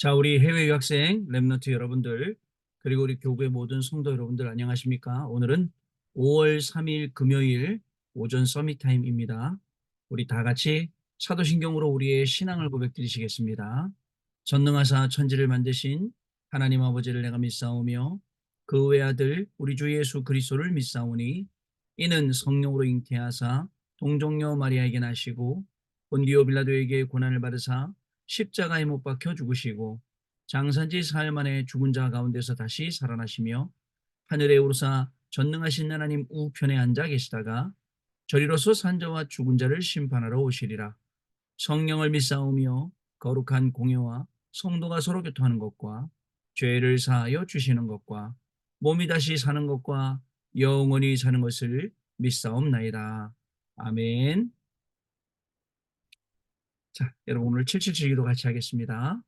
자, 우리 해외 유학생 랩런트 여러분들, 그리고 우리 교회 모든 성도 여러분들 안녕하십니까? 오늘은 5월 3일 금요일 오전 서밋 타임입니다. 우리 다 같이 사도신경으로 우리의 신앙을 고백드리시겠습니다. 전능하사 천지를 만드신 하나님 아버지를 내가 믿사오며 그 외아들 우리 주 예수 그리스도를 믿사오니 이는 성령으로 잉태하사 동정녀 마리아에게 나시고 본디오 빌라도에게 고난을 받으사 십자가에 못 박혀 죽으시고 장사지 사흘 만에 죽은 자 가운데서 다시 살아나시며 하늘에 오르사 전능하신 하나님 우편에 앉아 계시다가 저리로서 산자와 죽은 자를 심판하러 오시리라. 성령을 믿사오며 거룩한 공예와 성도가 서로 교통하는 것과 죄를 사하여 주시는 것과 몸이 다시 사는 것과 영원히 사는 것을 믿사옵나이다. 아멘. 자, 여러분 오늘 777 기도 같이 하겠습니다.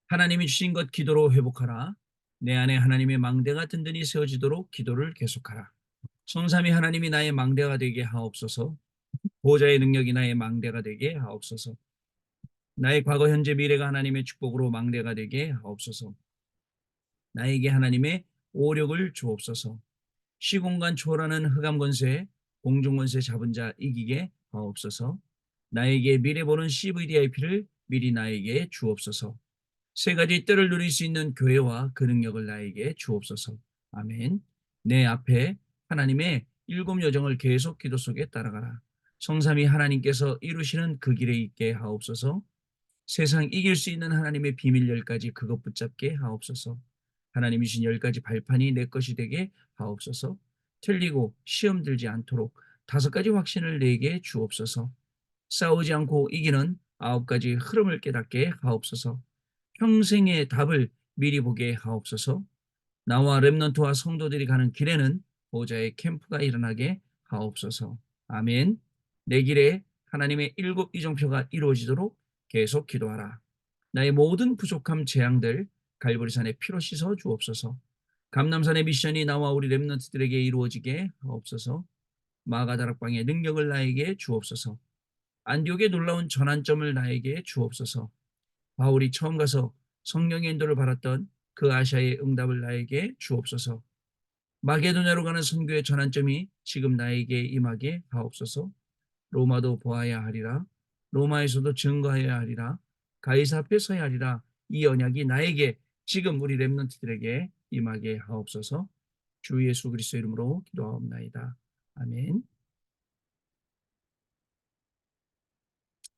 하나님이 주신 것 기도로 회복하라. 내 안에 하나님의 망대가 든든히 세워지도록 기도를 계속하라. 성삼위 하나님이 나의 망대가 되게 하옵소서. 보호자의 능력이 나의 망대가 되게 하옵소서. 나의 과거 현재 미래가 하나님의 축복으로 망대가 되게 하옵소서. 나에게 하나님의 오력을 주옵소서. 시공간 초월하는 흑암 권세, 공중 권세 잡은 자 이기게 하옵소서. 나에게 미래 보는 CVDIP를 미리 나에게 주옵소서. 세 가지 뜰을 누릴 수 있는 교회와 그 능력을 나에게 주옵소서. 아멘. 내 앞에 하나님의 일곱 여정을 계속 기도 속에 따라가라. 성삼위 하나님께서 이루시는 그 길에 있게 하옵소서. 세상 이길 수 있는 하나님의 비밀 10가지 그것 붙잡게 하옵소서. 하나님이 주신 10가지 발판이 내 것이 되게 하옵소서. 틀리고 시험 들지 않도록 5가지 확신을 내게 주옵소서. 싸우지 않고 이기는 9가지 흐름을 깨닫게 하옵소서. 평생의 답을 미리 보게 하옵소서. 나와 렘넌트와 성도들이 가는 길에는 보호자의 캠프가 일어나게 하옵소서. 아멘. 내 길에 하나님의 일곱 이정표가 이루어지도록 계속 기도하라. 나의 모든 부족함 재앙들 갈보리산의 피로 씻어 주옵소서. 감남산의 미션이 나와 우리 렘넌트들에게 이루어지게 하옵소서. 마가다락방의 능력을 나에게 주옵소서. 안디옥의 놀라운 전환점을 나에게 주옵소서. 바울이 처음 가서 성령의 인도를 받았던 그 아시아의 응답을 나에게 주옵소서. 마게도냐로 가는 선교의 전환점이 지금 나에게 임하게 하옵소서. 로마도 보아야 하리라. 로마에서도 증거해야 하리라. 가이사 앞에 서야 하리라. 이 언약이 나에게 지금 우리 렘넌트들에게 임하게 하옵소서. 주 예수 그리스도 이름으로 기도하옵나이다. 아멘.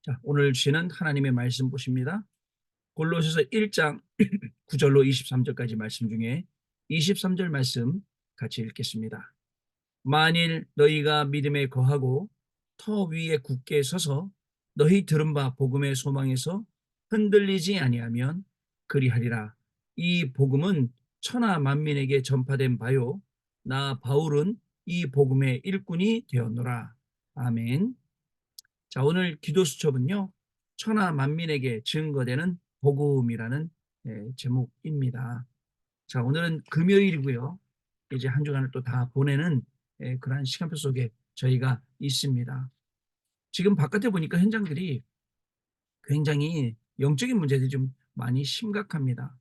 자, 오늘 주시는 하나님의 말씀 보십니다. 골로새서 1장 9절로 23절까지 말씀 중에 23절 말씀 같이 읽겠습니다. 만일 너희가 믿음에 거하고 터 위에 굳게 서서 너희 들은 바 복음의 소망에서 흔들리지 아니하면 그리하리라. 이 복음은 천하 만민에게 전파된 바요. 나 바울은 이 복음의 일꾼이 되었노라. 아멘. 자, 오늘 기도 수첩은요. 천하 만민에게 증거되는 복음이라는 제목입니다. 자, 오늘은 금요일이고요. 이제 한 주간을 또 다 보내는 그러한 시간표 속에 저희가 있습니다. 지금 바깥에 보니까 현장들이 굉장히 영적인 문제들이 좀 많이 심각합니다.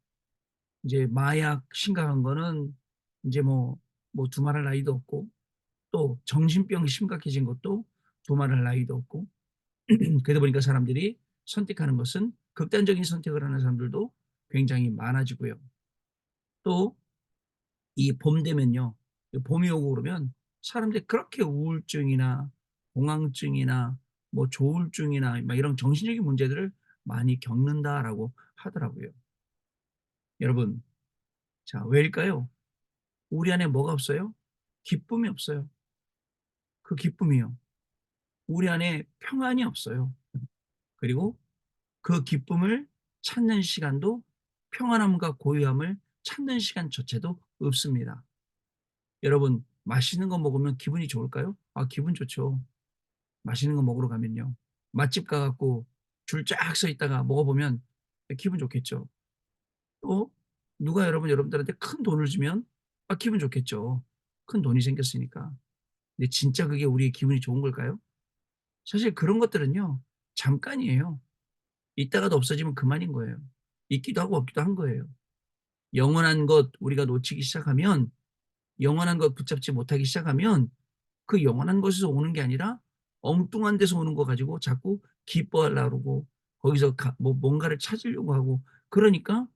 이제 마약 심각한 거는 이제 뭐 두말할 나위도 없고, 또 정신병이 심각해진 것도 두말할 나위도 없고, 그러다 보니까 사람들이 선택하는 것은 극단적인 선택을 하는 사람들도 굉장히 많아지고요. 또 이 봄 되면요. 봄이 오고 그러면 사람들이 그렇게 우울증이나 공황증이나 뭐 조울증이나 막 이런 정신적인 문제들을 많이 겪는다라고 하더라고요. 여러분, 자, 왜일까요? 우리 안에 뭐가 없어요? 기쁨이 없어요. 그 기쁨이요. 우리 안에 평안이 없어요. 그리고 그 기쁨을 찾는 시간도 평안함과 고요함을 찾는 시간조차도 없습니다. 여러분, 맛있는 거 먹으면 기분이 좋을까요? 아, 기분 좋죠. 맛있는 거 먹으러 가면요. 맛집 가갖고 줄 쫙 서 있다가 먹어보면 기분 좋겠죠. 또 누가 여러분들한테 큰 돈을 주면 아, 기분 좋겠죠. 큰 돈이 생겼으니까. 근데 진짜 그게 우리의 기분이 좋은 걸까요? 사실 그런 것들은요, 잠깐이에요. 있다가도 없어지면 그만인 거예요. 있기도 하고 없기도 한 거예요. 영원한 것 우리가 놓치기 시작하면, 영원한 것 붙잡지 못하기 시작하면 그 영원한 것에서 오는 게 아니라 엉뚱한 데서 오는 거 가지고 자꾸 기뻐하려고 그러고 거기서 뭐 뭔가를 찾으려고 하고, 그러니까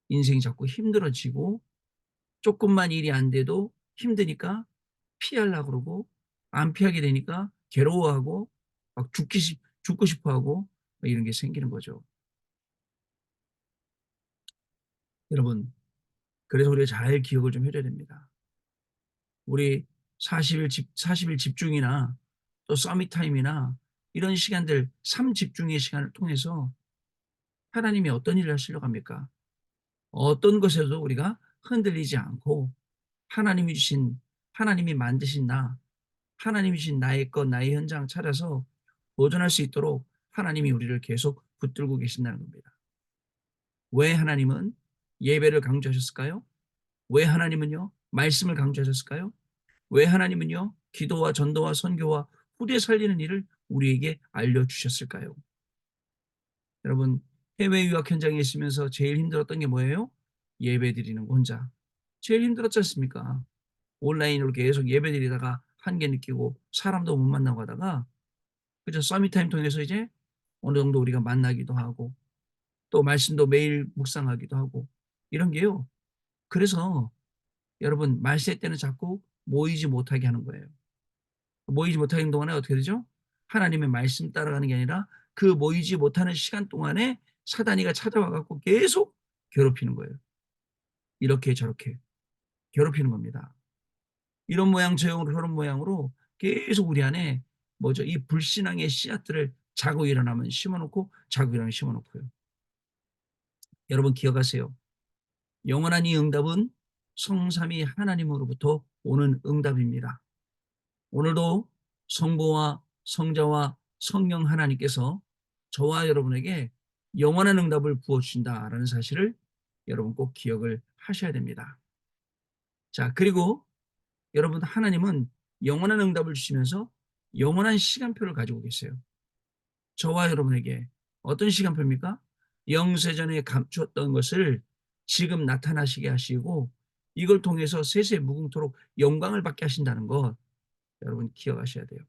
인생이 자꾸 힘들어지고, 쪼끔만 일이 안 돼도 힘드니까 피하려고 그러고, 안 피하게 되니까 괴로워하고 막 죽고 싶어 하고, 뭐 이런 게 생기는 거죠. 여러분, 그래서 우리가 잘 기억을 좀 해 줘야 됩니다. 우리 40일 집중이나 또 서밋 타임이나 이런 시간들, 삶 집중의 시간을 통해서 하나님이 어떤 일을 하시려고 합니까? 어떤 것에도 우리가 흔들리지 않고 하나님이 주신, 하나님이 만드신 나, 하나님이 주신 나의 것, 나의 현장 찾아서 도전할 수 있도록 하나님이 우리를 계속 붙들고 계신다는 겁니다. 왜 하나님은 예배를 강조하셨을까요? 왜 하나님은요, 말씀을 강조하셨을까요? 왜 하나님은요, 기도와 전도와 선교와 후대 살리는 일을 우리에게 알려주셨을까요? 여러분, 해외 유학 현장에 있으면서 제일 힘들었던 게 뭐예요? 예배 드리는 거 혼자. 제일 힘들었지 않습니까? 온라인으로 계속 예배 드리다가 한계 느끼고 사람도 못 만나고 하다가, 그죠? 서밋 타임 통해서 이제 어느 정도 우리가 만나기도 하고 또 말씀도 매일 묵상하기도 하고 이런 게요. 그래서 여러분, 말세 때는 자꾸 모이지 못하게 하는 거예요. 모이지 못하는 동안에 어떻게 되죠? 하나님의 말씀 따라가는 게 아니라 그 모이지 못하는 시간 동안에 사단이가 찾아와 갖고 계속 괴롭히는 거예요. 이렇게 저렇게 괴롭히는 겁니다. 이런 모양 저런 모양으로 계속 우리 안에 뭐죠? 이 불신앙의 씨앗들을 자고 일어나면 심어 놓고 자고 일어나면 심어 놓고요. 여러분 기억하세요. 영원한 이 응답은 성삼위 하나님으로부터 오는 응답입니다. 오늘도 성부와 성자와 성령 하나님께서 저와 여러분에게 영원한 응답을 부어 주신다라는 사실을 여러분 꼭 기억을 하셔야 됩니다. 자, 그리고 여러분, 하나님은 영원한 응답을 주시면서 영원한 시간표를 가지고 계세요. 저와 여러분에게 어떤 시간표입니까? 영세전에 감추었던 것을 지금 나타나시게 하시고 이걸 통해서 세세 무궁토록 영광을 받게 하신다는 것, 여러분 기억하셔야 돼요.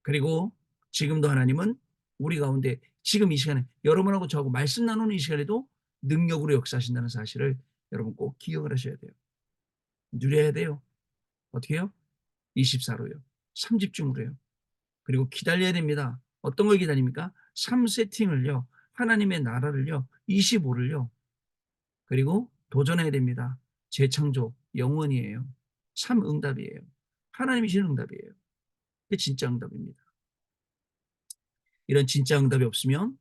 그리고 지금도 하나님은 우리 가운데 지금 이 시간에 여러분하고 저하고 말씀 나누는 이 시간에도 능력으로 역사하신다는 사실을 여러분 꼭 기억을 하셔야 돼요. 누려야 돼요. 어떻게 해요? 24로요. 3집중으로요. 그리고 기다려야 됩니다. 어떤 걸 기다립니까? 3세팅을요. 하나님의 나라를요. 25를요. 그리고 도전해야 됩니다. 재창조, 영원이에요. 3응답이에요. 하나님이 주는 응답이에요. 그게 진짜 응답입니다. 이런 진짜 응답이 없으면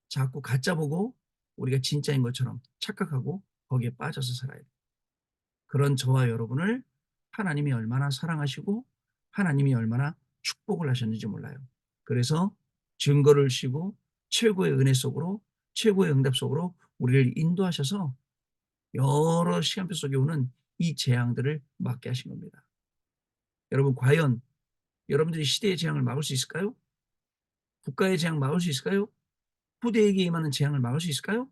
자꾸 가짜 보고 우리가 진짜인 것처럼 착각하고 거기에 빠져서 살아야 돼요. 그런 저와 여러분을 하나님이 얼마나 사랑하시고 하나님이 얼마나 축복을 하셨는지 몰라요. 그래서 증거를 주시고 최고의 은혜 속으로, 최고의 응답 속으로 우리를 인도하셔서 여러 시간표 속에 오는 이 재앙들을 막게 하신 겁니다. 여러분, 과연 여러분들이 시대의 재앙을 막을 수 있을까요? 국가의 재앙 막을 수 있을까요? 후대에게 임하는 재앙을 막을 수 있을까요?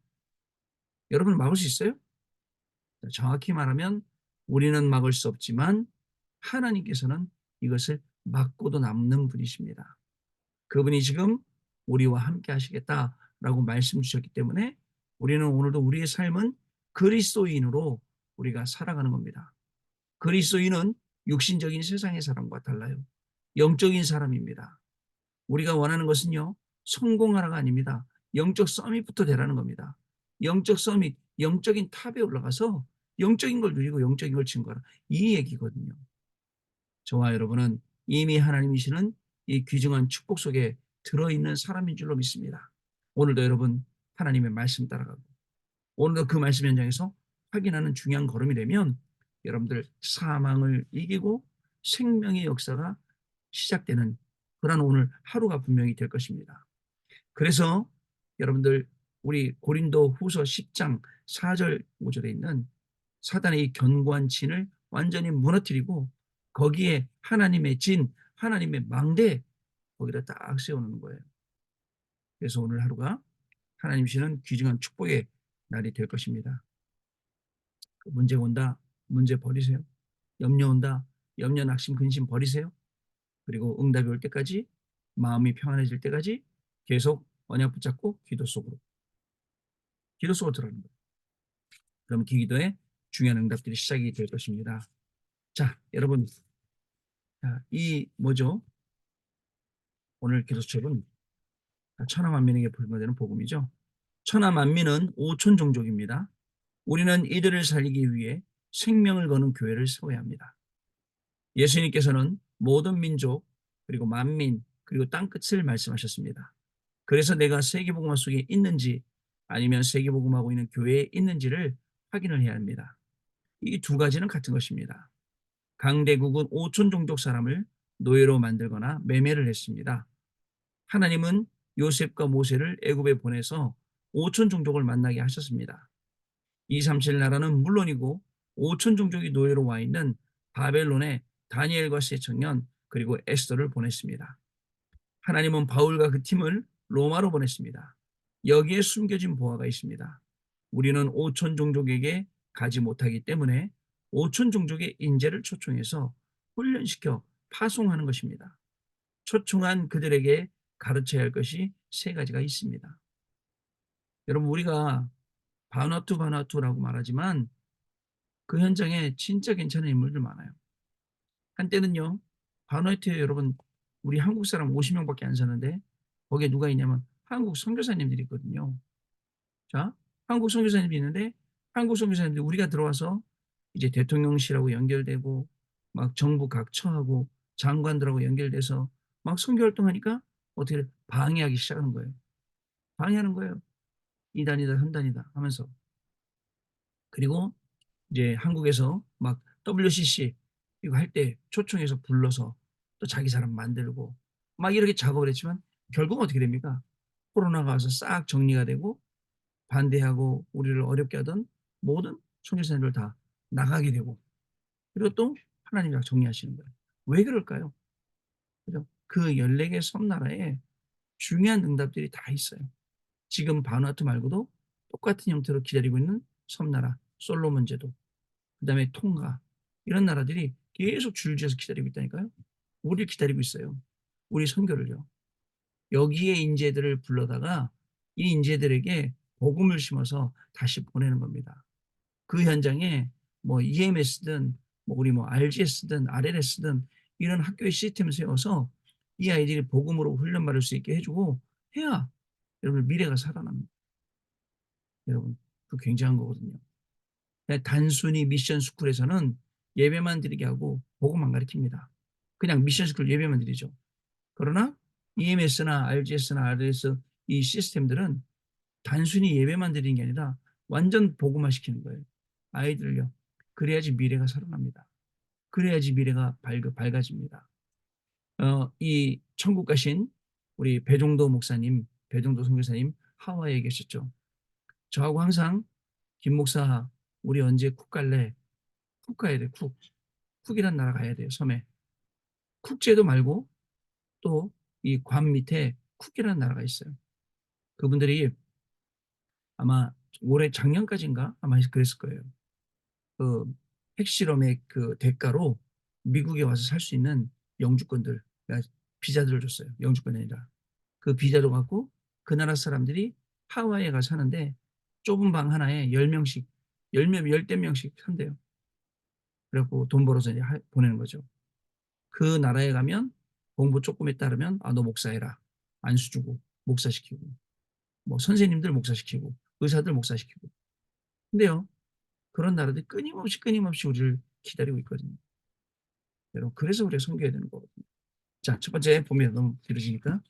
여러분은 막을 수 있어요? 정확히 말하면 우리는 막을 수 없지만 하나님께서는 이것을 막고도 남는 분이십니다. 그분이 지금 우리와 함께 하시겠다라고 말씀 주셨기 때문에 우리는 오늘도 우리의 삶은 그리스도인으로 우리가 살아가는 겁니다. 그리스도인은 육신적인 세상의 사람과 달라요. 영적인 사람입니다. 우리가 원하는 것은요, 성공하라가 아닙니다. 영적 서밋부터 되라는 겁니다. 영적 서밋, 영적인 탑에 올라가서 영적인 걸 누리고 영적인 걸 증거하라. 이 얘기거든요. 저와 여러분은 이미 하나님이시는 이 귀중한 축복 속에 들어있는 사람인 줄로 믿습니다. 오늘도 여러분 하나님의 말씀 따라가고 오늘도 그 말씀 현장에서 확인하는 중요한 걸음이 되면 여러분들 사망을 이기고 생명의 역사가 시작되는 그런 오늘 하루가 분명히 될 것입니다. 그래서 여러분들 우리 고린도 후서 10장 4절 5절에 있는 사단의 이 견고한 진을 완전히 무너뜨리고 거기에 하나님의 진, 하나님의 망대 거기다 딱 세워놓는 거예요. 그래서 오늘 하루가 하나님 주시는 귀중한 축복의 날이 될 것입니다. 문제 온다, 문제 버리세요. 염려 온다, 염려, 낙심, 근심 버리세요. 그리고 응답이 올 때까지, 마음이 평안해질 때까지 계속 언약 붙잡고 기도 속으로 들어가는 거예요. 그럼 기도의 중요한 응답들이 시작이 될 것입니다. 자, 여러분, 이 뭐죠? 오늘 기도책은 천하만민에게 불과되는 복음이죠. 천하만민은 5천 종족입니다. 우리는 이들을 살리기 위해 생명을 거는 교회를 세워야 합니다. 예수님께서는 모든 민족, 그리고 만민, 그리고 땅끝을 말씀하셨습니다. 그래서 내가 세계복음화 속에 있는지 아니면 세계복음하고 있는 교회에 있는지를 확인을 해야 합니다. 이 두 가지는 같은 것입니다. 강대국은 5천 종족 사람을 노예로 만들거나 매매를 했습니다. 하나님은 요셉과 모세를 애굽에 보내서 5천 종족을 만나게 하셨습니다. 237 나라는 물론이고 5천 종족이 노예로 와 있는 바벨론에 다니엘과 세 청년 그리고 에스더를 보냈습니다. 하나님은 바울과 그 팀을 로마로 보냈습니다. 여기에 숨겨진 보화가 있습니다. 우리는 5천 종족에게 가지 못하기 때문에 5천 종족의 인재를 초청해서 훈련시켜 파송하는 것입니다. 초청한 그들에게 가르쳐야 할 것이 세 가지가 있습니다. 여러분, 우리가 바누아투라고 말하지만 그 현장에 진짜 괜찮은 인물들 많아요. 한때는요, 바누아투에 여러분, 우리 한국 사람 50명밖에 안 사는데 거기에 누가 있냐면 한국 선교사님들이 있거든요. 자, 한국 선교사님이 있는데 한국 선교사님들이 우리가 들어와서 이제 대통령실하고 연결되고 막 정부 각 처하고 장관들하고 연결돼서 막 선교 활동하니까 어떻게 방해하기 시작하는 거예요. 방해하는 거예요. 이단이다, 한단이다 하면서. 그리고 이제 한국에서 막 WCC 이거 할 때 초청해서 불러서 또 자기 사람 만들고 막 이렇게 작업을 했지만 결국은 어떻게 됩니까? 코로나가 와서 싹 정리가 되고 반대하고 우리를 어렵게 하던 모든 선교사님들 다 나가게 되고 그리고 또 하나님이 다 정리하시는 거예요. 왜 그럴까요? 그죠? 그 14개 섬나라에 중요한 응답들이 다 있어요. 지금 바누아투 말고도 똑같은 형태로 기다리고 있는 섬나라, 솔로몬 제도, 그다음에 통가 이런 나라들이 계속 줄지어서 기다리고 있다니까요. 우리를 기다리고 있어요. 우리 선교를요. 여기에 인재들을 불러다가 이 인재들에게 복음을 심어서 다시 보내는 겁니다. 그 현장에 뭐 EMS든 뭐 우리 뭐 RGS든 RLS든 이런 학교의 시스템을 세워서 이 아이들이 복음으로 훈련받을 수 있게 해주고 해야 여러분 미래가 살아납니다. 여러분 그 굉장한 거거든요. 단순히 미션 스쿨에서는 예배만 드리게 하고 복음 안 가르칩니다. 그냥 미션 스쿨 예배만 드리죠. 그러나 EMS나 RGS나 RLS 이 시스템들은 단순히 예배만 드리는 게 아니라 완전 복음화 시키는 거예요. 아이들을요. 그래야지 미래가 살아납니다. 그래야지 미래가 밝아집니다. 이 천국 가신 우리 배종도 목사님, 배종도 선교사님 하와이에 계셨죠. 저하고 항상 김 목사 우리 언제 쿡 갈래? 쿡 가야 돼. 쿡. 쿡이란 나라 가야 돼요. 섬에. 쿡 제도 말고 또 이 괌 밑에 쿡이라는 나라가 있어요. 그분들이 아마 올해 작년까지인가 아마 그랬을 거예요. 그 핵실험의 그 대가로 미국에 와서 살 수 있는 영주권들, 그러니까 비자들을 줬어요. 영주권이 아니라. 그 비자를 갖고 그 나라 사람들이 하와이에 가서 사는데 좁은 방 하나에 10명씩, 10대 명씩 산대요. 그래갖고 돈 벌어서 이제 보내는 거죠. 그 나라에 가면 공부 조금 했다 그러면 아, 너 목사해라. 안수 주고, 목사시키고, 뭐 선생님들 목사시키고, 의사들 목사시키고. 근데요, 그런 나라들이 끊임없이 우리를 기다리고 있거든요. 여러분, 그래서 우리가 섬겨야 되는 거거든요. 자, 첫 번째 보면 너무 길어지니까.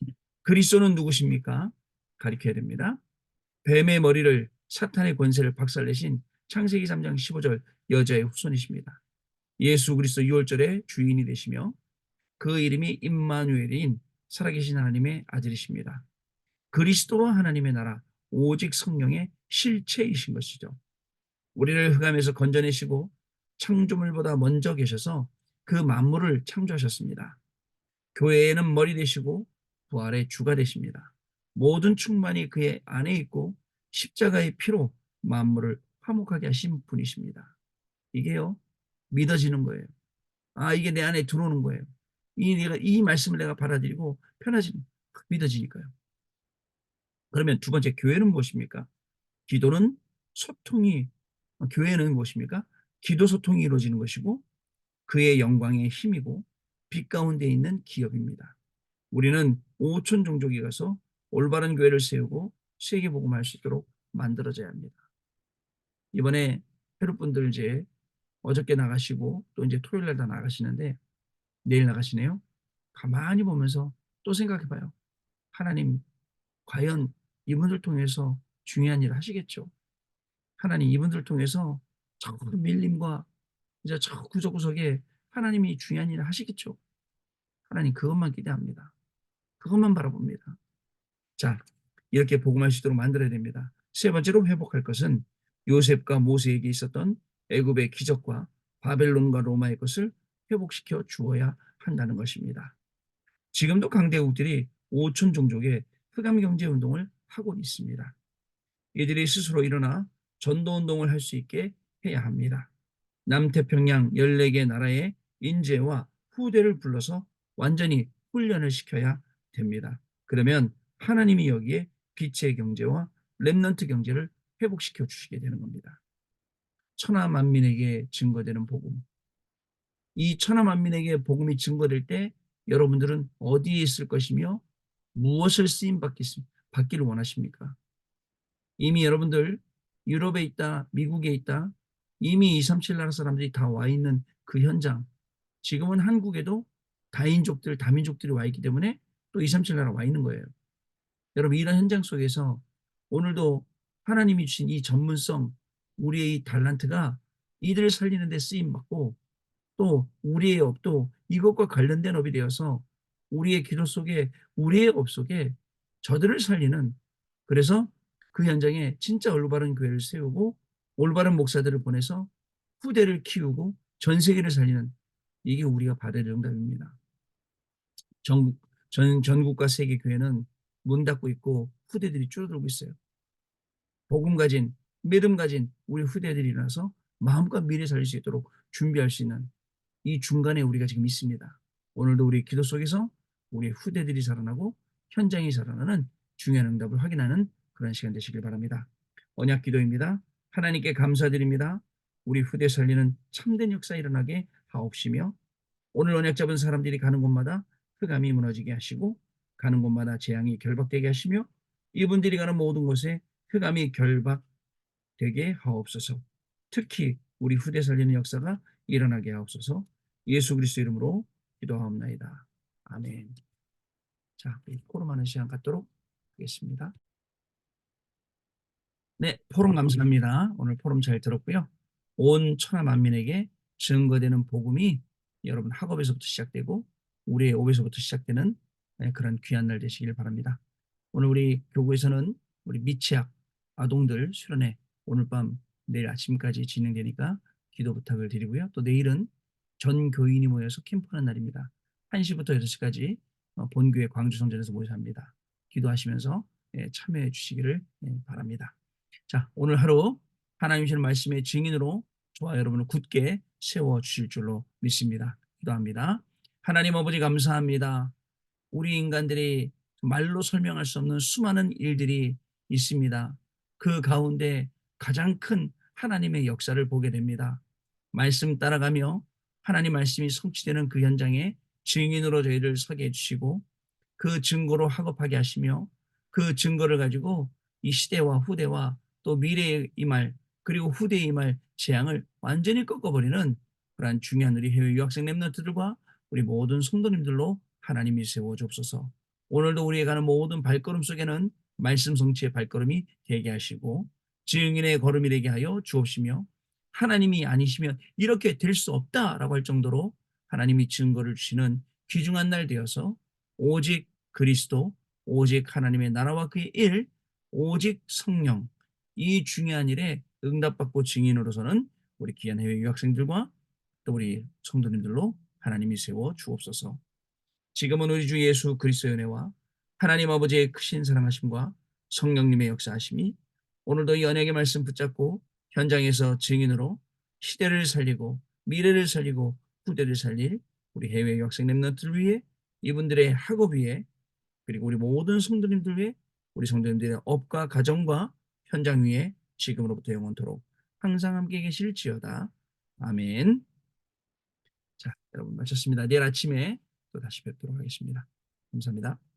그리스도는 누구십니까? 가리켜야 됩니다. 뱀의 머리를 사탄의 권세를 박살내신 창세기 3장 15절 여자의 후손이십니다. 예수 그리스도 6월절의 주인이 되시며 그 이름이 임마누엘인 살아계신 하나님의 아들이십니다. 그리스도와 하나님의 나라, 오직 성령의 실체이신 것이죠. 우리를 흑암에서 건져내시고 창조물보다 먼저 계셔서 그 만물을 창조하셨습니다. 교회에는 머리 되시고 부활의 주가 되십니다. 모든 충만이 그의 안에 있고 십자가의 피로 만물을 화목하게 하신 분이십니다. 이게요, 믿어지는 거예요. 아, 이게 내 안에 들어오는 거예요. 이 말씀을 내가 받아들이고 믿어지니까요. 그러면 두 번째, 교회는 무엇입니까? 기도는 소통이 교회는 무엇입니까? 기도 소통이 이루어지는 것이고 그의 영광의 힘이고 빛 가운데 있는 기업입니다. 우리는 오촌 종족이 가서 올바른 교회를 세우고 세계 복음할 수 있도록 만들어져야 합니다. 이번에 페루 분들 이제 어저께 나가시고 또 이제 토요일 날 다 나가시는데 내일 나가시네요. 가만히 보면서 또 생각해 봐요. 하나님 과연 이분들 통해서 중요한 일을 하시겠죠. 하나님 이분들 통해서 저 밀림과 이제 저 구석구석에 하나님이 중요한 일을 하시겠죠. 하나님 그것만 기대합니다. 그것만 바라봅니다. 자, 이렇게 복음할 수 있도록 만들어야 됩니다. 세 번째로 회복할 것은 요셉과 모세에게 있었던 애굽의 기적과 바벨론과 로마의 것을 회복시켜 주어야 한다는 것입니다. 지금도 강대국들이 오촌 종족의 흑암 경제 운동을 하고 있습니다. 이들이 스스로 일어나 전도 운동을 할 수 있게 해야 합니다. 남태평양 14개 나라의 인재와 후대를 불러서 완전히 훈련을 시켜야 됩니다. 그러면 하나님이 여기에 빛의 경제와 렘넌트 경제를 회복시켜 주시게 되는 겁니다. 천하 만민에게 증거되는 복음. 이 천하 만민에게 복음이 증거될 때 여러분들은 어디에 있을 것이며 무엇을 쓰임 받기를 원하십니까? 이미 여러분들 유럽에 있다, 미국에 있다, 이미 237 나라 사람들이 다 와 있는 그 현장. 지금은 한국에도 다인족들, 다민족들이 와 있기 때문에 또 237 나라 와 있는 거예요. 여러분 이런 현장 속에서 오늘도 하나님이 주신 이 전문성, 우리의 이 달란트가 이들을 살리는 데 쓰임 받고 또 우리의 업도 이것과 관련된 업이 되어서 우리의 기도 속에 우리의 업 속에 저들을 살리는, 그래서 그 현장에 진짜 올바른 교회를 세우고 올바른 목사들을 보내서 후대를 키우고 전 세계를 살리는, 이게 우리가 받아야 될 응답입니다. 전국과 세계 교회는 문 닫고 있고 후대들이 줄어들고 있어요. 복음 가진, 믿음 가진 우리 후대들이 일어나서 마음껏 미래 살릴 수 있도록 준비할 수 있는 이 중간에 우리가 지금 있습니다. 오늘도 우리 기도 속에서 우리 후대들이 살아나고 현장이 살아나는 중요한 응답을 확인하는 그런 시간 되시길 바랍니다. 언약 기도입니다. 하나님께 감사드립니다. 우리 후대 살리는 참된 역사 일어나게 하옵시며 오늘 언약 잡은 사람들이 가는 곳마다 흑암이 무너지게 하시고 가는 곳마다 재앙이 결박되게 하시며 이분들이 가는 모든 곳에 흑암이 결박되게 하옵소서. 특히 우리 후대 살리는 역사가 일어나게 하옵소서. 예수 그리스도 이름으로 기도하옵나이다. 아멘. 자, 우리 포럼하는 시간 갖도록 하겠습니다. 네, 포럼 감사합니다. 오늘 포럼 잘 들었고요. 온 천하 만민에게 증거되는 복음이 여러분 학업에서부터 시작되고 우리의 옵에서부터 시작되는 그런 귀한 날 되시길 바랍니다. 오늘 우리 교구에서는 우리 미취학 아동들 수련회 오늘 밤 내일 아침까지 진행되니까 기도 부탁을 드리고요. 또 내일은 전 교인이 모여서 캠프하는 날입니다. 1시부터 6시까지 본교회 광주성전에서 모여서 합니다. 기도하시면서 참여해 주시기를 바랍니다. 자, 오늘 하루 하나님 주시는 말씀의 증인으로 저와 여러분을 굳게 세워주실 줄로 믿습니다. 기도합니다. 하나님 아버지 감사합니다. 우리 인간들이 말로 설명할 수 없는 수많은 일들이 있습니다. 그 가운데 가장 큰 하나님의 역사를 보게 됩니다. 말씀 따라가며 하나님 말씀이 성취되는 그 현장에 증인으로 저희를 서게 해주시고 그 증거로 학업하게 하시며 그 증거를 가지고 이 시대와 후대와 또 미래의 이 말 그리고 후대의 이 말 재앙을 완전히 꺾어버리는 그러한 중요한 우리 해외 유학생 랩런트들과 우리 모든 성도님들로 하나님이 세워주옵소서. 오늘도 우리가 가는 모든 발걸음 속에는 말씀 성취의 발걸음이 되게 하시고 증인의 걸음이 되게 하여 주옵시며 하나님이 아니시면 이렇게 될 수 없다라고 할 정도로 하나님이 증거를 주시는 귀중한 날 되어서 오직 그리스도, 오직 하나님의 나라와 그의 일, 오직 성령, 이 중요한 일에 응답받고 증인으로서는 우리 귀한 해외 유학생들과 또 우리 성도님들로 하나님이 세워 주옵소서. 지금은 우리 주 예수 그리스도의 은혜와 하나님 아버지의 크신 사랑하심과 성령님의 역사하심이 오늘도 이 언약의 말씀 붙잡고 현장에서 증인으로 시대를 살리고 미래를 살리고 후대를 살릴 우리 해외 유학생 랩런트를 위해, 이분들의 학업 위해, 그리고 우리 모든 성도님들 위해, 우리 성도님들의 업과 가정과 현장 위에 지금으로부터 영원토록 항상 함께 계실지어다. 아멘. 자, 여러분 마쳤습니다. 내일 아침에 또 다시 뵙도록 하겠습니다. 감사합니다.